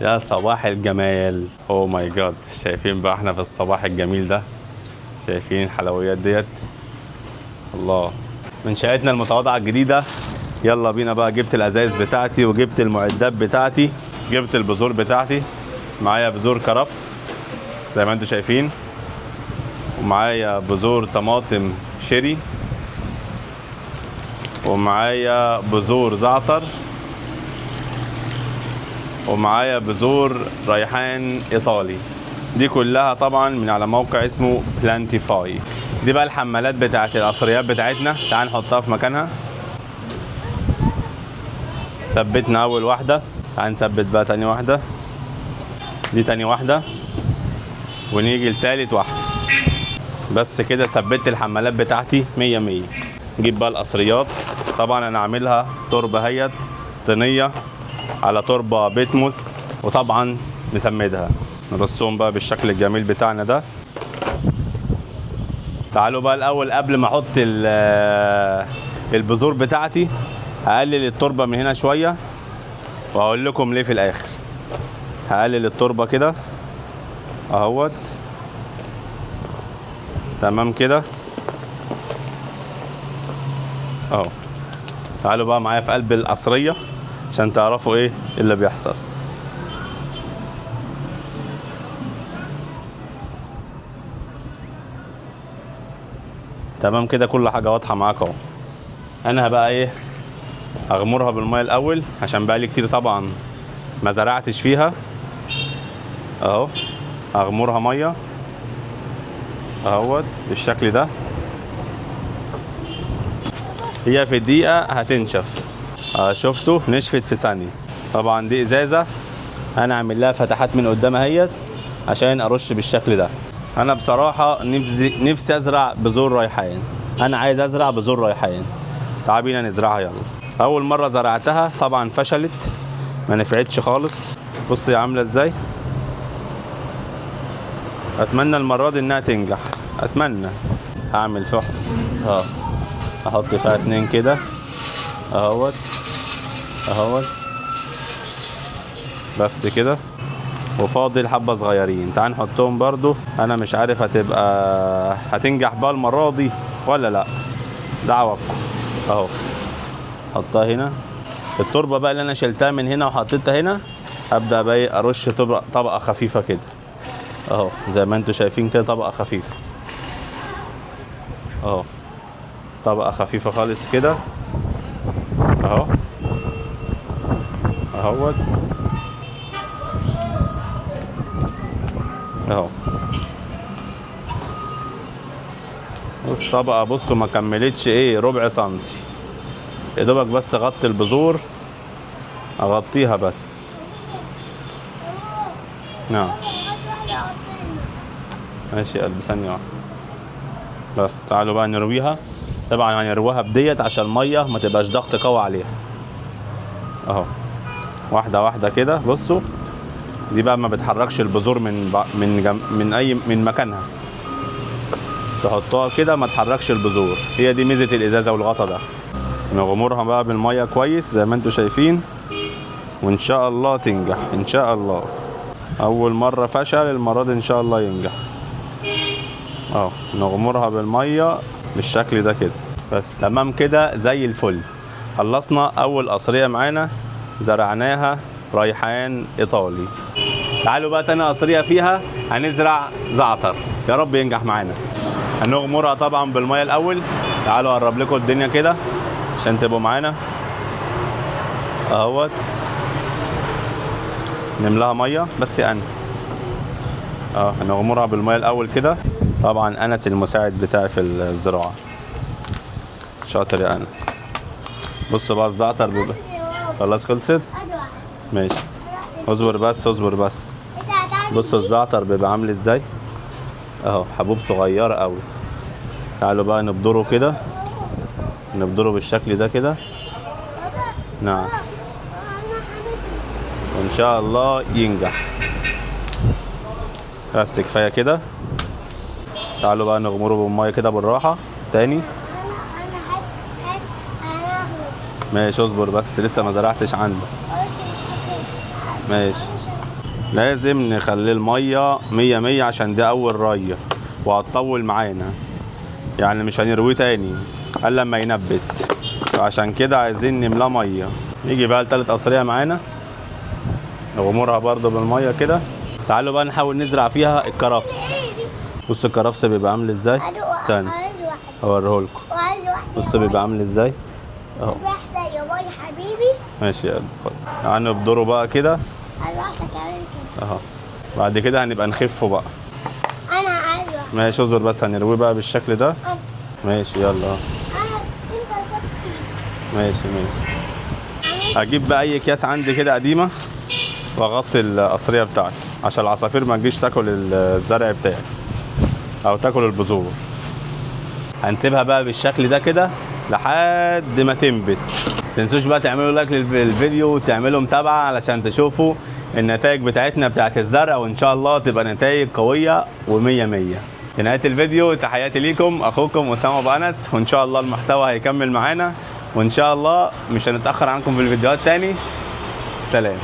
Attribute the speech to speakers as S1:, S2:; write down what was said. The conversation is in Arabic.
S1: يا صباح الجمال. اوه ماي جاد، شايفين بقى احنا في الصباح الجميل ده؟ شايفين الحلويات ديت؟ الله، من شقتنا المتواضعه الجديده. يلا بينا بقى. جبت الازايز بتاعتي وجبت المعدات بتاعتي، جبت البذور بتاعتي. معايا بذور كرفس زي ما انتم شايفين، ومعايا بذور طماطم شيري، ومعايا بذور زعتر، ومعايا بذور ريحان ايطالي. دي كلها طبعا من على موقع اسمه بلانتيفاي. دي بقى الحمالات بتاعت القصريات بتاعتنا. تعال نحطها في مكانها. ثبتنا اول واحده، تعال نثبت بقى تاني واحده، دي تاني واحده، ونيجي لتالت واحده. بس كده ثبت الحمالات بتاعتي 100 100. نجيب بقى القصريات. طبعا انا عاملها تربه هيت طينيه على تربه بيتموس، وطبعا مسمدها. نرصهم بقى بالشكل الجميل بتاعنا ده. تعالوا بقى الاول قبل ما احط البذور بتاعتي هقلل التربه من هنا شويه، وهقول لكم ليه في الاخر. هقلل التربه كده اهوت، تمام كده اهو. تعالوا بقى معايا في قلب القصريه عشان تعرفوا ايه اللي بيحصل. تمام كده، كل حاجه واضحه معاك اهو. انا بقى ايه، اغمرها بالميه الاول عشان بقى لي كتير طبعا ما زرعتش فيها اهو. اغمرها ميه اهوت بالشكل ده. هي في دقيقه هتنشف. شفتوا نشفت في ثانيه. طبعا دي ازازه انا عامل لها فتحات من قدام اهيت عشان ارش بالشكل ده. انا بصراحه نفسي ازرع بذور ريحان. انا عايز ازرع بذور ريحان. تعال بينا نزرعها يلا. اول مره زرعتها طبعا فشلت، ما نفعتش خالص. بص هي عامله ازاي. اتمنى المره دي انها تنجح، اتمنى. هعمل فحم احط فيها 2 كده اهوت اهوت، بس كده. وفاضل حبه صغيرين، تعال نحطهم برضو. انا مش عارف هتنجح بقى المره دي ولا لا، دعواتكم اهو. حطها هنا. التربه بقى اللي انا شلتها من هنا وحطيتها هنا، ابدا بقى ارش طبقه خفيفه كده اهو، زي ما انتم شايفين كده، طبقه خفيفه اهو، طبقه خفيفه خالص كده اهو اهوت اهو. بص طبقه، بصوا ما كملتش ايه ربع سنتي يا دوبك، بس اغطي البذور، اغطيها بس. نعم ماشي يا قلبي، ثانيه واحده بس. تعالوا بقى نرويها. طبعا هنرويها بديت عشان الميه ما تبقاش ضغط قوي عليها اهو، واحده واحده كده. بصوا دي بقى ما بتحركش البذور من مكانها، تحطوها كده ما تحركش البذور. هي دي ميزه الازازه والغطا ده. نغمرها بقى بالميه كويس زي ما انتم شايفين، وان شاء الله تنجح ان شاء الله. اول مره فشل، المره دي ان شاء الله ينجح اهو. نغمرها بالميه بالشكل ده كده بس. تمام كده زي الفل. خلصنا اول قصريه معانا، زرعناها ريحان ايطالي. تعالوا بقى تاني قصريه فيها هنزرع زعتر، يا رب ينجح معانا. هنغمرها طبعا بالميه الاول. تعالوا اقرب لكم الدنيا كده عشان تبقوا معانا اهوت. نملاها ميه بس يا انس هنغمرها بالميه الاول كده. طبعا انس المساعد بتاعي في الزراعه، شاطر يا انس. بص بقى الزعتر خلاص خلصت ماشي. اصبر بس اصبر بس. بص الزعتر بيبقى عامل ازاي اهو، حبوب صغيره قوي. تعالوا بقى نبدره كده، نبدره بالشكل ده كده. نعم وان شاء الله ينجح. بس كفايه كده. تعالوا بقى نغمره بالميه كده بالراحه تاني. ماشي اصبر بس لسه ما زرعتش عندك. ماشي. لازم نخلي المية 100 عشان ده أول رية وهتطول معانا، يعني مش هنرويه تاني إلا لما ينبت، عشان كده عايزين نملاه مية. نيجي بقى لتالت قصرية معانا نغمرها برضو بالمية كده. تعالوا بقى نحاول نزرع فيها الكرفس. بص الكرفس بيبقى عامل ازاي، استنى اوريهولكم. بص بيبقى عامل ازاي اهو.
S2: واحدة يا باي حبيبي.
S1: ماشي يلا خد، يعني نبدره بقى كده
S2: واحدة كمان كده.
S1: اهو. بعد كده هنبقى نخفه بقى.
S2: أنا عايز واحدة.
S1: ماشي اصبر بس هنرويه بقى بالشكل ده. ماشي يلا.
S2: أنا أنت سبتي.
S1: ماشي. هجيب بقى اي اكياس عندي كده قديمه واغطي القصريه بتاعتي عشان العصافير ما تجيش تاكل الزرع بتاعي او تاكل البذور. هنسيبها بقى بالشكل ده كده لحد ما تنبت. متنسوش بقى تعملوا لايك للفيديو وتعملوا متابعه علشان تشوفوا النتائج بتاعتنا بتاعت الزرع، وان شاء الله تبقى نتائج قويه ومية مية. في نهايه الفيديو تحياتي ليكم، اخوكم اسامه ابو انس، وان شاء الله المحتوى هيكمل معانا، وان شاء الله مش هنتاخر عنكم في الفيديوهات تاني. سلام.